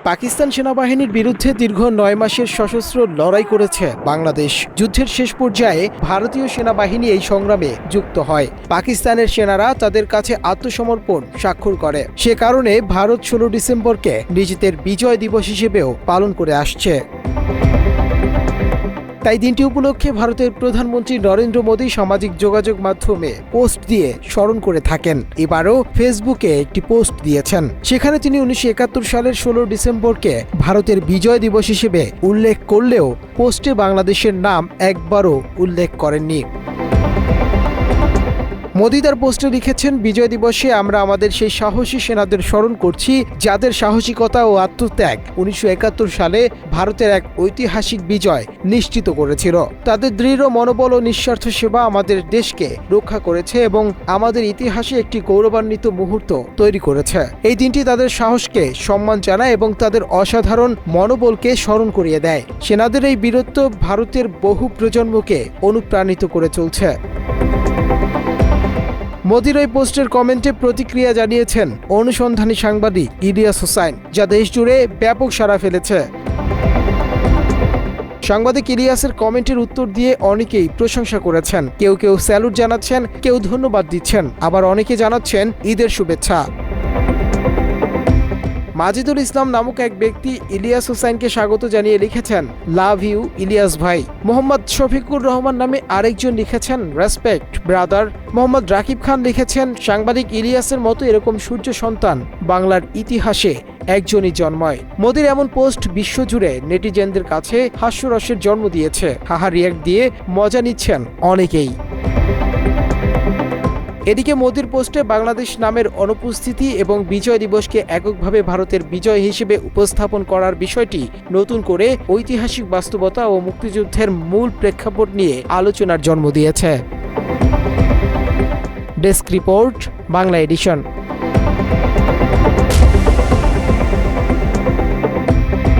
পাকিস্তান সেনাবাহিনীর বিরুদ্ধে দীর্ঘ ৯ মাসের সশস্ত্র লড়াই করেছে বাংলাদেশ। যুদ্ধের শেষ পর্যায়ে ভারতীয় সেনাবাহিনী এই সংগ্রামে যুক্ত হয়। পাকিস্তানের সেনারা তাদের কাছে আত্মসমর্পণ স্বাক্ষর করে। সে কারণে ভারত ১৬ ডিসেম্বরকে নিজেদের বিজয় দিবস হিসেবেও পালন করে আসছে। তাই দিনটি উপলক্ষে ভারতের প্রধানমন্ত্রী নরেন্দ্র মোদী সামাজিক যোগাযোগ মাধ্যমে পোস্ট দিয়ে স্মরণ করে থাকেন। এবারও ফেসবুকে একটি পোস্ট দিয়েছেন। সেখানে তিনি ১৯৭১ সালের ১৬ ডিসেম্বরকে ভারতের বিজয় দিবস হিসেবে উল্লেখ করলেও পোস্টে বাংলাদেশের নাম একবারও উল্লেখ করেননি। মোদি তার পোস্টে লিখেছেন, বিজয় দিবসে আমরা আমাদের সেই সাহসী সেনাদের স্মরণ করছি যাদের সাহসিকতা ও আত্মত্যাগ ১৯৭১ সালে ভারতের এক ঐতিহাসিক বিজয় নিশ্চিত করেছিল। তাদের দৃঢ় মনোবল ও নিঃস্বার্থ সেবা আমাদের দেশকে রক্ষা করেছে এবং আমাদের ইতিহাসে একটি গৌরবান্বিত মুহূর্ত তৈরি করেছে। এই দিনটি তাদের সাহসকে সম্মান জানায় এবং তাদের অসাধারণ মনোবলকে স্মরণ করিয়ে দেয়। সেনাদের এই বীরত্ব ভারতের বহু প্রজন্মকে অনুপ্রাণিত করে চলছে। মোদির এই পোস্টের কমেন্টে প্রতিক্রিয়া জানিয়েছেন অনুসন্ধানী সাংবাদিক ইলিয়াস হোসাইন, যা দেশজুড়ে ব্যাপক সাড়া ফেলেছে। সাংবাদিক ইলিয়াসের কমেন্টের উত্তর দিয়ে অনেকেই প্রশংসা করেছেন। কেউ কেউ স্যালুট জানাচ্ছেন, কেউ ধন্যবাদ দিচ্ছেন, আবার অনেকে জানাচ্ছেন ঈদের শুভেচ্ছা। মাজিদুল ইসলাম নামক এক ব্যক্তি ইলিয়াস হোসাইনকে স্বাগত জানিয়ে লিখেছেন, লাভ ইউ ইলিয়াস ভাই। মোহাম্মদ শফিকুর রহমান নামে আরেকজন লিখেছেন, রেসপেক্ট ব্রাদার। মোহাম্মদ রাকিব খান লিখেছেন, সাংবাদিক ইলিয়াসের মতো এরকম সূর্য সন্তান বাংলার ইতিহাসে একজনই জন্মায়। মোদির এমন পোস্ট বিশ্বজুড়ে নেটিজেনদের কাছে হাস্যরসের জন্ম দিয়েছে। হাহা রিয়াক্ট দিয়ে মজা নিচ্ছেন অনেকেই। এদিকে মোদির পোস্টে বাংলাদেশ নামের অনুপস্থিতি এবং বিজয় দিবসকে এককভাবে ভারতের বিজয় হিসেবে উপস্থাপন করার বিষয়টি নতুন করে ঐতিহাসিক বাস্তবতা ও মুক্তিযুদ্ধের মূল প্রেক্ষাপট নিয়ে আলোচনার জন্ম দিয়েছে। Desk report, Bangla addition.